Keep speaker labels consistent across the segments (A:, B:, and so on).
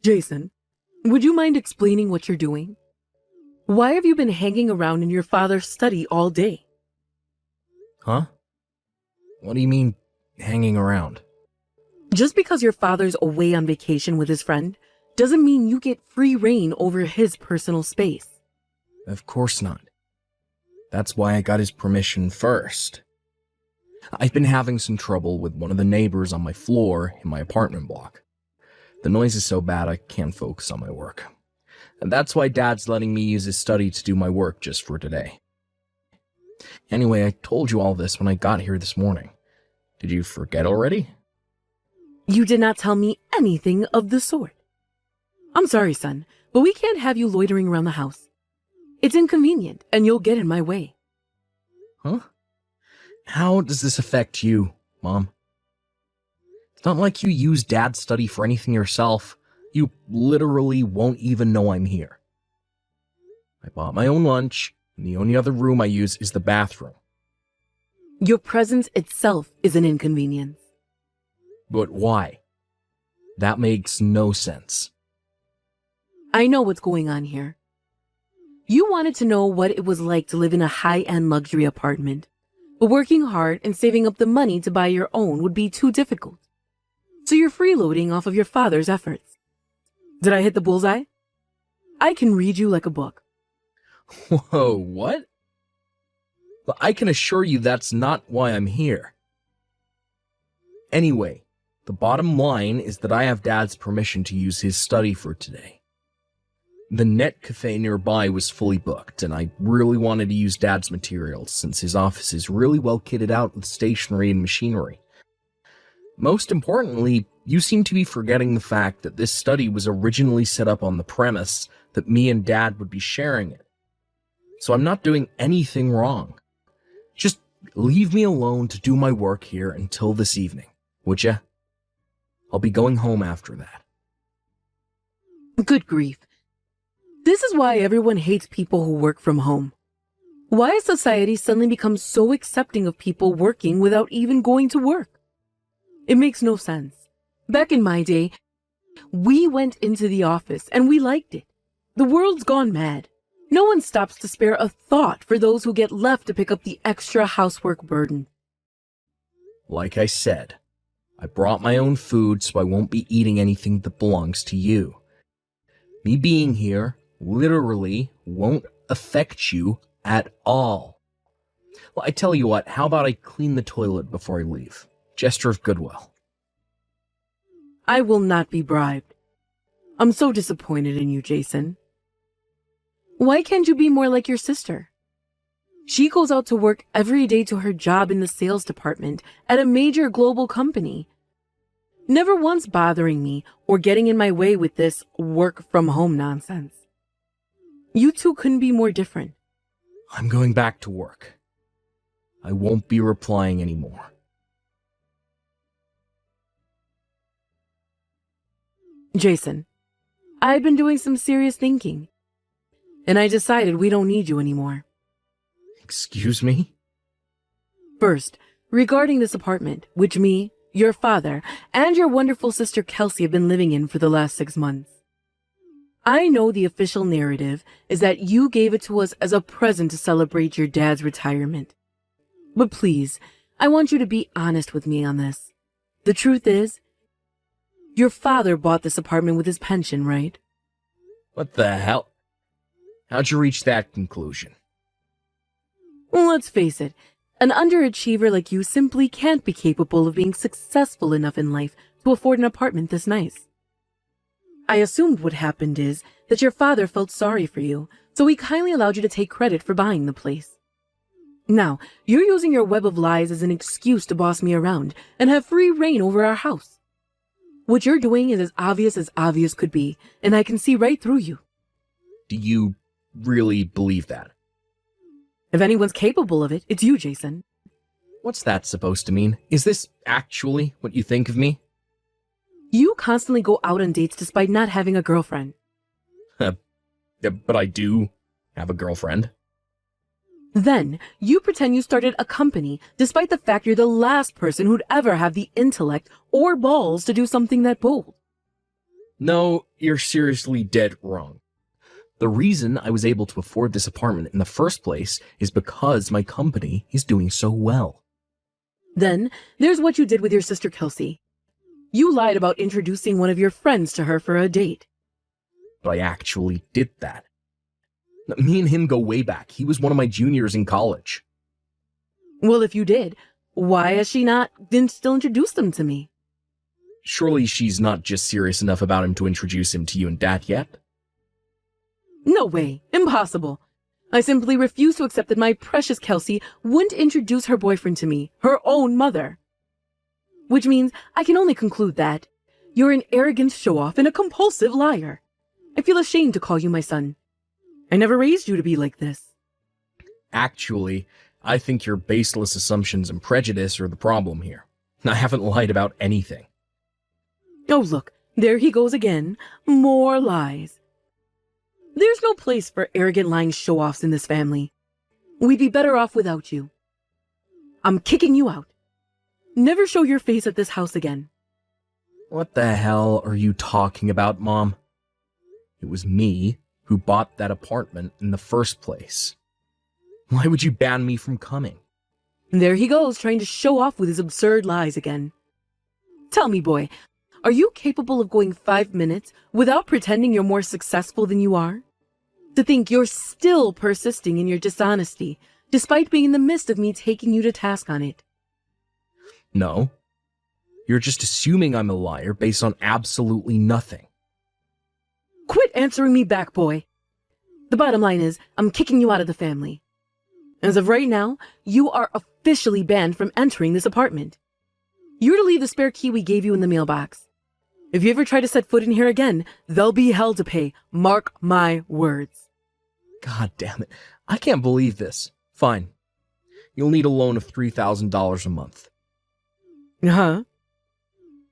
A: Jason, would you mind explaining what you're doing? Why have you been hanging around in your father's study all day?
B: Huh? What do you mean, hanging around?
A: Just because your father's away on vacation with his friend doesn't mean you get free reign over his personal space.
B: Of course not. That's why I got his permission first. I've been having some trouble with one of the neighbors on my floor in my apartment block. The noise is so bad I can't focus on my work. And that's why Dad's letting me use his study to do my work just for today. Anyway, I told you all this when I got here this morning. Did you forget already?
A: You did not tell me anything of the sort. I'm sorry, son, but we can't have you loitering around the house. It's inconvenient, and you'll get in my way.
B: Huh? How does this affect you, Mom? It's not like you use Dad's study for anything yourself. You literally won't even know I'm here. I bought my own lunch, and the only other room I use is the bathroom.
A: Your presence itself is an inconvenience.
B: But why? That makes no sense.
A: I know what's going on here. You wanted to know what it was like to live in a high-end luxury apartment, but working hard and saving up the money to buy your own would be too difficult. So you're freeloading off of your father's efforts. Did I hit the bullseye? I can read you like a book.
B: Whoa, what? But I can assure you that's not why I'm here. Anyway, the bottom line is that I have Dad's permission to use his study for today. The net cafe nearby was fully booked, and I really wanted to use Dad's materials since his office is really well kitted out with stationery and machinery. Most importantly, you seem to be forgetting the fact that this study was originally set up on the premise that me and Dad would be sharing it. So I'm not doing anything wrong. Just leave me alone to do my work here until this evening, would ya? I'll be going home after that.
A: Good grief. This is why everyone hates people who work from home. Why has society suddenly become so accepting of people working without even going to work? It makes no sense. Back in my day, we went into the office and we liked it. The world's gone mad. No one stops to spare a thought for those who get left to pick up the extra housework burden.
B: Like I said, I brought my own food so I won't be eating anything that belongs to you. Me being here literally won't affect you at all. Well, I tell you what, how about I clean the toilet before I leave? Gesture of goodwill.
A: I will not be bribed. I'm so disappointed in you, Jason. Why can't you be more like your sister? She goes out to work every day to her job in the sales department at a major global company, never once bothering me or getting in my way with this work from home nonsense. You two couldn't be more different.
B: I'm going back to work. I won't be replying anymore.
A: Jason, I've been doing some serious thinking, and I decided we don't need you anymore.
B: Excuse me?
A: First, regarding this apartment, which me, your father, and your wonderful sister Kelsey have been living in for the last 6 months. I know the official narrative is that you gave it to us as a present to celebrate your dad's retirement. But please, I want you to be honest with me on this. The truth is, your father bought this apartment with his pension, right?
B: What the hell? How'd you reach that conclusion?
A: Well, let's face it, an underachiever like you simply can't be capable of being successful enough in life to afford an apartment this nice. I assumed what happened is that your father felt sorry for you, so he kindly allowed you to take credit for buying the place. Now, you're using your web of lies as an excuse to boss me around and have free reign over our house. What you're doing is as obvious could be, and I can see right through you.
B: Do you really believe that?
A: If anyone's capable of it, it's you, Jason.
B: What's that supposed to mean? Is this actually what you think of me?
A: You constantly go out on dates despite not having a girlfriend.
B: But I do have a girlfriend.
A: Then, you pretend you started a company despite the fact you're the last person who'd ever have the intellect or balls to do something that bold.
B: No, you're seriously dead wrong. The reason I was able to afford this apartment in the first place is because my company is doing so well.
A: Then, there's what you did with your sister Kelsey. You lied about introducing one of your friends to her for a date.
B: But I actually did that. Me and him go way back. He was one of my juniors in college.
A: Well, if you did, why has she not still introduced them to me?
B: Surely she's not just serious enough about him to introduce him to you and Dad yet?
A: No way. Impossible. I simply refuse to accept that my precious Kelsey wouldn't introduce her boyfriend to me, her own mother. Which means I can only conclude that you're an arrogant show-off and a compulsive liar. I feel ashamed to call you my son. I never raised you to be like this.
B: Actually, I think your baseless assumptions and prejudice are the problem here. I haven't lied about anything.
A: Oh, look, there he goes again. More lies. There's no place for arrogant lying show-offs in this family. We'd be better off without you. I'm kicking you out. Never show your face at this house again.
B: What the hell are you talking about, Mom? It was me who bought that apartment in the first place. Why would you ban me from coming?
A: There he goes, trying to show off with his absurd lies again. Tell me, boy, are you capable of going 5 minutes without pretending you're more successful than you are? To think you're still persisting in your dishonesty, despite being in the midst of me taking you to task on it.
B: No. You're just assuming I'm a liar based on absolutely nothing.
A: Quit answering me back, boy. The bottom line is, I'm kicking you out of the family. As of right now, you are officially banned from entering this apartment. You're to leave the spare key we gave you in the mailbox. If you ever try to set foot in here again, there'll be hell to pay. Mark my words.
B: God damn it. I can't believe this. Fine. You'll need a loan of $3,000 a month.
A: Huh?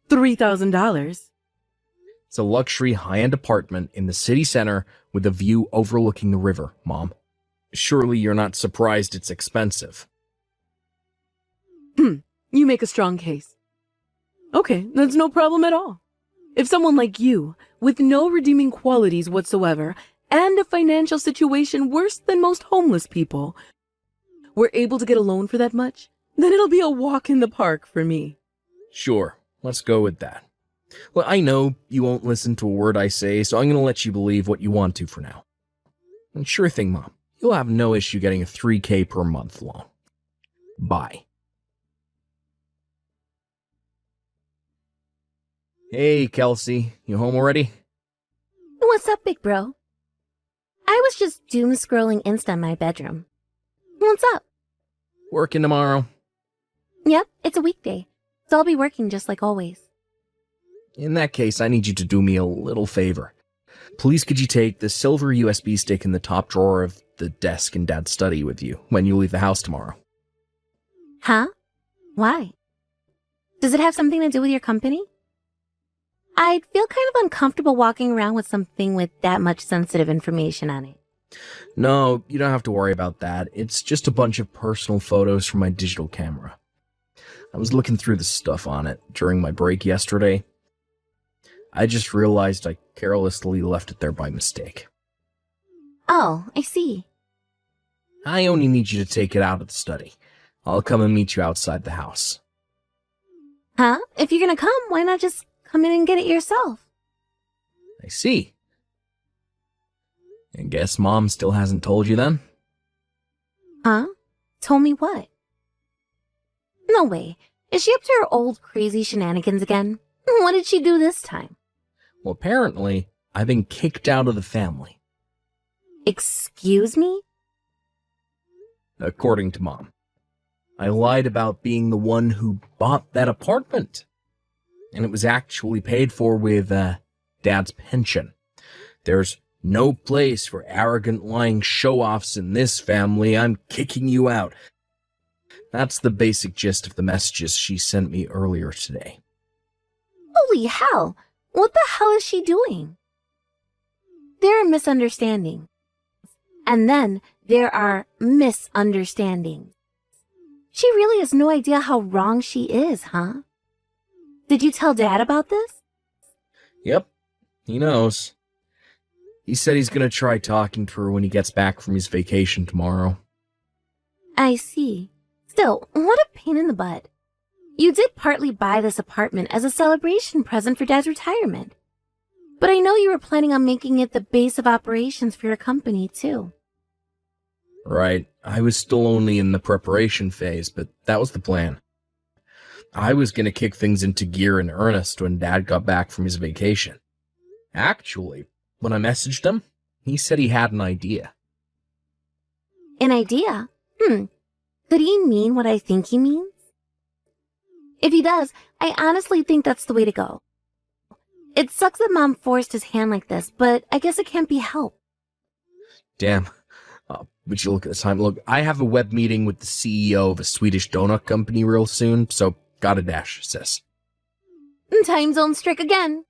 A: $3,000?
B: It's a luxury high-end apartment in the city center with a view overlooking the river, Mom. Surely you're not surprised it's expensive.
A: You make a strong case. Okay, that's no problem at all. If someone like you, with no redeeming qualities whatsoever, and a financial situation worse than most homeless people, were able to get a loan for that much, then it'll be a walk in the park for me.
B: Sure, let's go with that. Well, I know you won't listen to a word I say, so I'm going to let you believe what you want to for now. And sure thing, Mom. You'll have no issue getting a $3,000 per month loan. Bye. Hey, Kelsey. You home already?
C: What's up, big bro? I was just doom scrolling Insta in my bedroom. What's up?
B: Working tomorrow?
C: Yep, it's a weekday, so I'll be working just like always.
B: In that case, I need you to do me a little favor. Please could you take the silver USB stick in the top drawer of the desk in Dad's study with you when you leave the house tomorrow?
C: Huh? Why? Does it have something to do with your company? I'd feel kind of uncomfortable walking around with something with that much sensitive information on it.
B: No, you don't have to worry about that. It's just a bunch of personal photos from my digital camera. I was looking through the stuff on it during my break yesterday. I just realized I carelessly left it there by mistake.
C: Oh, I see.
B: I only need you to take it out of the study. I'll come and meet you outside the house.
C: Huh? If you're gonna come, why not just come in and get it yourself?
B: I see. I guess Mom still hasn't told you then?
C: Huh? Told me what? No way. Is she up to her old crazy shenanigans again? What did she do this time?
B: Well, apparently, I've been kicked out of the family.
C: Excuse me?
B: According to Mom. I lied about being the one who bought that apartment. And it was actually paid for with, Dad's pension. There's no place for arrogant lying show-offs in this family. I'm kicking you out. That's the basic gist of the messages she sent me earlier today.
C: Holy hell! What the hell is she doing? There are misunderstandings. And then there are misunderstandings. She really has no idea how wrong she is, huh? Did you tell Dad about this?
B: Yep. He knows. He said he's gonna try talking to her when he gets back from his vacation tomorrow.
C: I see. Still, what a pain in the butt. You did partly buy this apartment as a celebration present for Dad's retirement. But I know you were planning on making it the base of operations for your company, too.
B: Right, I was still only in the preparation phase, but that was the plan. I was gonna kick things into gear in earnest when Dad got back from his vacation. Actually, when I messaged him, he said he had an idea.
C: An idea? Could he mean what I think he means? If he does, I honestly think that's the way to go. It sucks that Mom forced his hand like this, but I guess it can't be helped.
B: Damn. Would you look at the time? Look, I have a web meeting with the CEO of a Swedish donut company real soon, so gotta dash, sis.
C: Time zone strict again.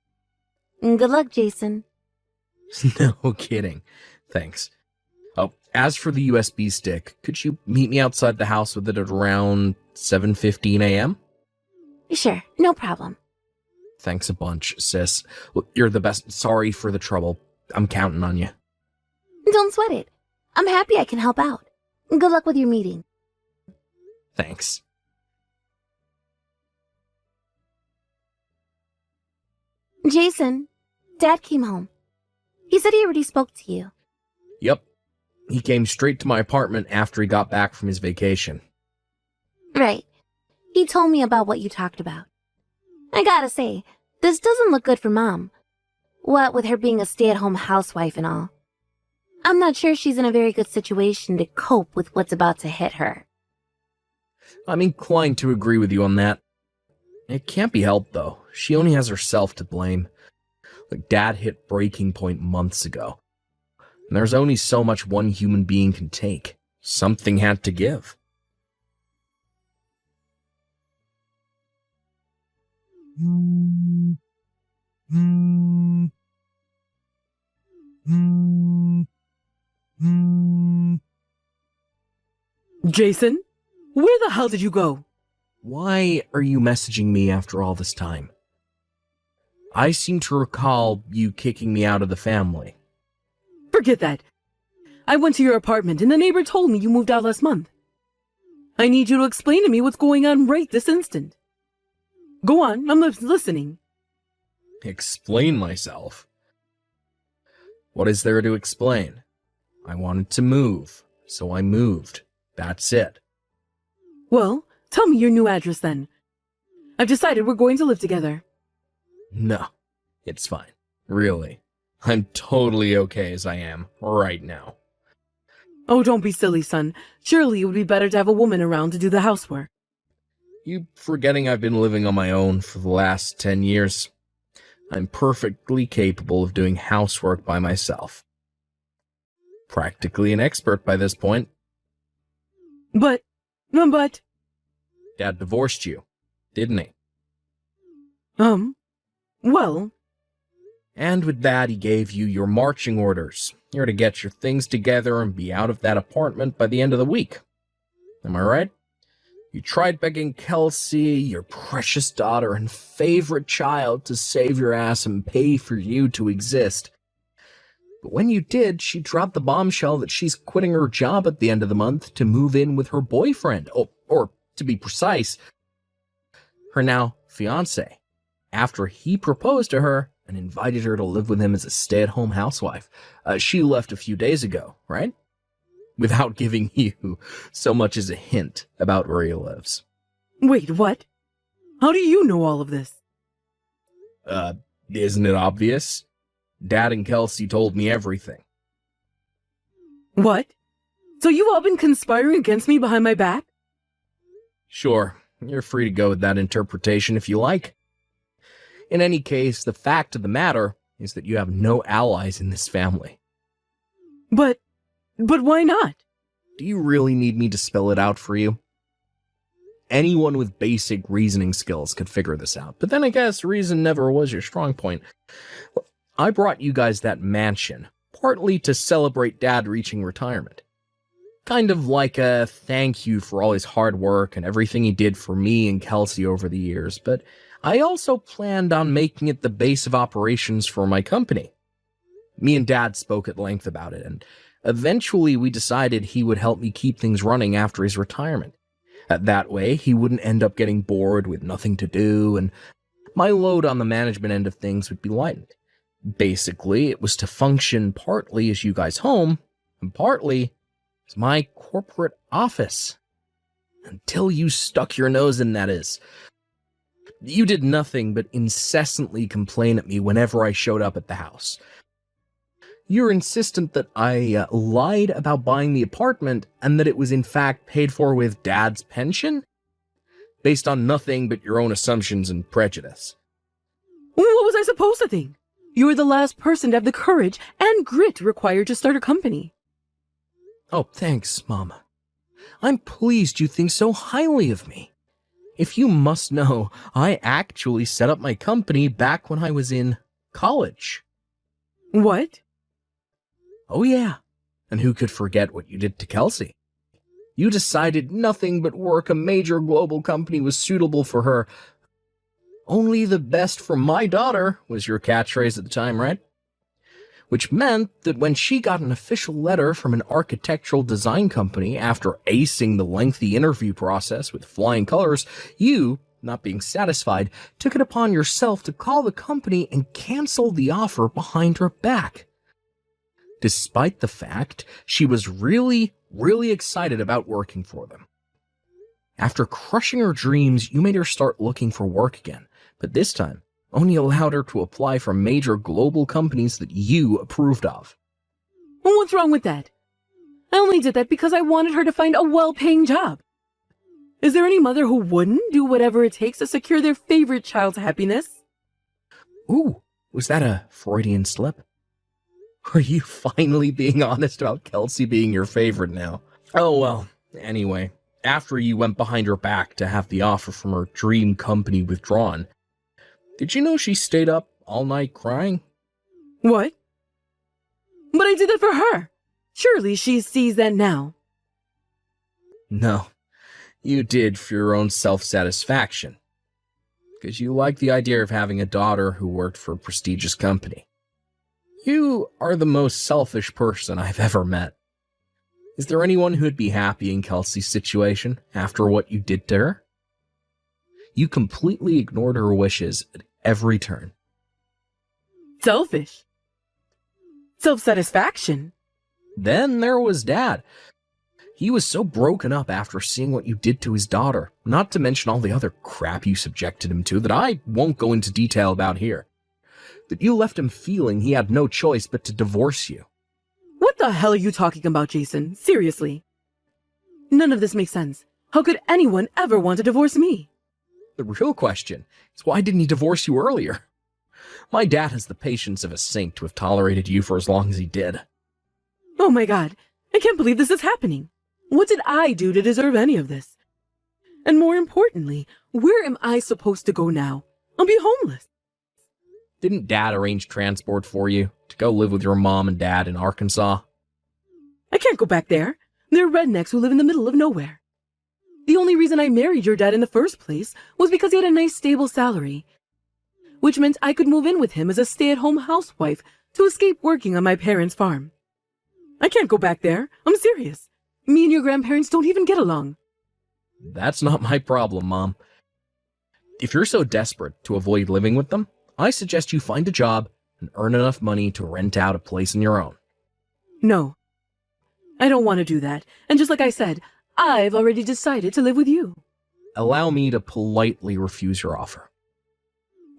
C: Good luck, Jason.
B: No kidding. Thanks. Oh, as for the USB stick, could you meet me outside the house with it at around 7:15 a.m.?
C: Sure, no problem.
B: Thanks a bunch, sis. Look, you're the best. Sorry for the trouble. I'm counting on you.
C: Don't sweat it. I'm happy I can help out. Good luck with your meeting.
B: Thanks.
C: Jason, Dad came home. He said he already spoke to you.
B: Yep. He came straight to my apartment after he got back from his vacation.
C: Right. He told me about what you talked about. I gotta say, this doesn't look good for Mom. What with her being a stay-at-home housewife and all. I'm not sure she's in a very good situation to cope with what's about to hit her.
B: I'm inclined to agree with you on that. It can't be helped, though. She only has herself to blame. Like, Dad hit breaking point months ago. And there's only so much one human being can take. Something had to give.
A: Jason? Where the hell did you go?
B: Why are you messaging me after all this time? I seem to recall you kicking me out of the family.
A: Forget that. I went to your apartment and the neighbor told me you moved out last month. I need you to explain to me what's going on right this instant. Go on, I'm listening.
B: Explain myself? What is there to explain? I wanted to move, so I moved. That's it.
A: Well, tell me your new address then. I've decided we're going to live together.
B: No, it's fine. Really. I'm totally okay as I am right now.
A: Oh, don't be silly, son. Surely it would be better to have a woman around to do the housework.
B: You forgetting I've been living on my own for the last 10 years. I'm perfectly capable of doing housework by myself. Practically an expert by this point.
A: But...
B: Dad divorced you, didn't he?
A: Well...
B: And with that, he gave you your marching orders. You're to get your things together and be out of that apartment by the end of the week. Am I right? You tried begging Kelsey, your precious daughter and favorite child, to save your ass and pay for you to exist. But when you did, she dropped the bombshell that she's quitting her job at the end of the month to move in with her boyfriend, or to be precise, her now fiancé, after he proposed to her and invited her to live with him as a stay-at-home housewife. She left a few days ago, right? Without giving you so much as a hint about where he lives.
A: Wait, what? How do you know all of this?
B: Isn't it obvious? Dad and Kelsey told me everything.
A: What? So you've all been conspiring against me behind my back?
B: Sure, you're free to go with that interpretation if you like. In any case, the fact of the matter is that you have no allies in this family.
A: But why not?
B: Do you really need me to spell it out for you? Anyone with basic reasoning skills could figure this out, but then I guess reason never was your strong point. I brought you guys that mansion, partly to celebrate Dad reaching retirement. Kind of like a thank you for all his hard work and everything he did for me and Kelsey over the years, but I also planned on making it the base of operations for my company. Me and Dad spoke at length about it, and eventually we decided he would help me keep things running after his retirement. That way, he wouldn't end up getting bored with nothing to do, and my load on the management end of things would be lightened. Basically, it was to function partly as you guys' home, and partly as my corporate office. Until you stuck your nose in, that is. You did nothing but incessantly complain at me whenever I showed up at the house. You're insistent that I lied about buying the apartment and that it was in fact paid for with Dad's pension? Based on nothing but your own assumptions and prejudice.
A: What was I supposed to think? You were the last person to have the courage and grit required to start a company.
B: Oh, thanks, Mama. I'm pleased you think so highly of me. If you must know, I actually set up my company back when I was in college.
A: What?
B: Oh yeah, and who could forget what you did to Kelsey? You decided nothing but work a major global company was suitable for her. Only the best for my daughter was your catchphrase at the time, right? Which meant that when she got an official letter from an architectural design company after acing the lengthy interview process with flying colors, you, not being satisfied, took it upon yourself to call the company and cancel the offer behind her back. Despite the fact she was really excited about working for them. After crushing her dreams, you made her start looking for work again, but this time only allowed her to apply for major global companies that you approved of.
A: Well, what's wrong with that? I only did that because I wanted her to find a well-paying job. Is there any mother who wouldn't do whatever it takes to secure their favorite child's happiness?
B: Ooh, was that a Freudian slip? Are you finally being honest about Kelsey being your favorite now? Oh well, anyway, after you went behind her back to have the offer from her dream company withdrawn, did you know she stayed up all night crying?
A: What? But I did that for her. Surely she sees that now.
B: No, you did for your own self-satisfaction. Because you like the idea of having a daughter who worked for a prestigious company. You are the most selfish person I've ever met. Is there anyone who'd be happy in Kelsey's situation after what you did to her? You completely ignored her wishes at every turn.
A: Selfish. Self-satisfaction.
B: Then there was Dad. He was so broken up after seeing what you did to his daughter, not to mention all the other crap you subjected him to that I won't go into detail about here, that you left him feeling he had no choice but to divorce you.
A: What the hell are you talking about, Jason? Seriously. None of this makes sense. How could anyone ever want to divorce me?
B: The real question is, why didn't he divorce you earlier? My dad has the patience of a saint to have tolerated you for as long as he did.
A: Oh my God, I can't believe this is happening. What did I do to deserve any of this? And more importantly, where am I supposed to go now? I'll be homeless.
B: Didn't Dad arrange transport for you to go live with your mom and dad in Arkansas?
A: I can't go back there. They're rednecks who live in the middle of nowhere. The only reason I married your dad in the first place was because he had a nice stable salary, which meant I could move in with him as a stay-at-home housewife to escape working on my parents' farm. I can't go back there. I'm serious. Me and your grandparents don't even get along.
B: That's not my problem, Mom. If you're so desperate to avoid living with them, I suggest you find a job and earn enough money to rent out a place on your own.
A: No, I don't want to do that. And just like I said, I've already decided to live with you.
B: Allow me to politely refuse your offer.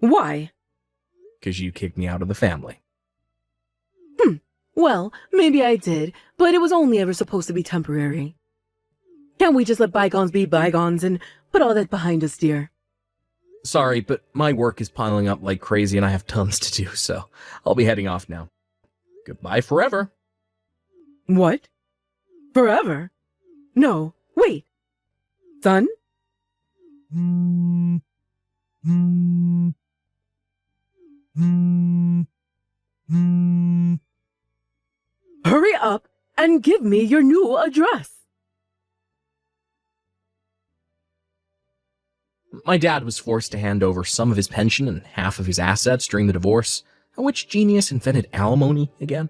A: Why?
B: Because you kicked me out of the family.
A: Well, maybe I did, but it was only ever supposed to be temporary. Can't we just let bygones be bygones and put all that behind us, dear?
B: Sorry, but my work is piling up like crazy and I have tons to do, so I'll be heading off now. Goodbye forever.
A: What? Forever? No, wait. Son? Hurry up and give me your new address.
B: My dad was forced to hand over some of his pension and half of his assets during the divorce. Which genius invented alimony again?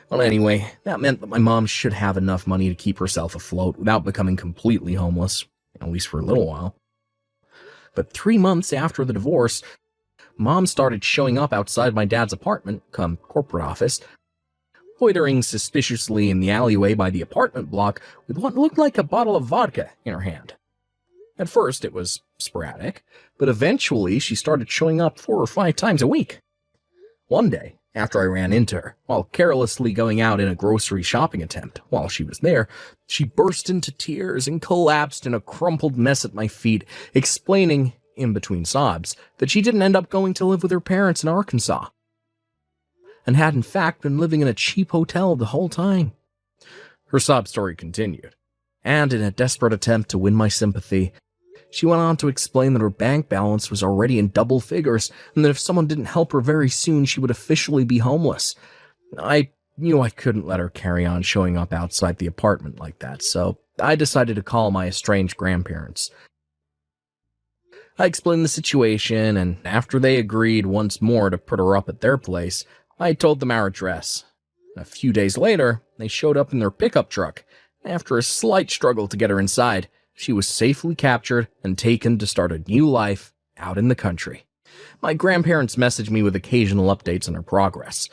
B: Well, anyway, that meant that my mom should have enough money to keep herself afloat without becoming completely homeless, at least for a little while. But 3 months after the divorce, Mom started showing up outside my dad's apartment, come corporate office, loitering suspiciously in the alleyway by the apartment block with what looked like a bottle of vodka in her hand. At first, it was sporadic, but eventually she started showing up 4 or 5 times a week. One day, after I ran into her, while carelessly going out in a grocery shopping attempt while she was there, she burst into tears and collapsed in a crumpled mess at my feet, explaining, in between sobs, that she didn't end up going to live with her parents in Arkansas, and had in fact been living in a cheap hotel the whole time. Her sob story continued, and in a desperate attempt to win my sympathy, she went on to explain that her bank balance was already in double figures, and that if someone didn't help her very soon, she would officially be homeless. I knew I couldn't let her carry on showing up outside the apartment like that, so I decided to call my estranged grandparents. I explained the situation, and after they agreed once more to put her up at their place, I told them our address. A few days later, they showed up in their pickup truck. After a slight struggle to get her inside, she was safely captured and taken to start a new life out in the country. My grandparents messaged me with occasional updates on her progress.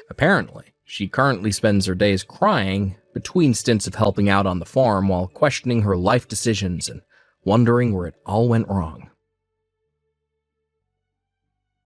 B: Apparently, she currently spends her days crying between stints of helping out on the farm while questioning her life decisions and wondering where it all went wrong.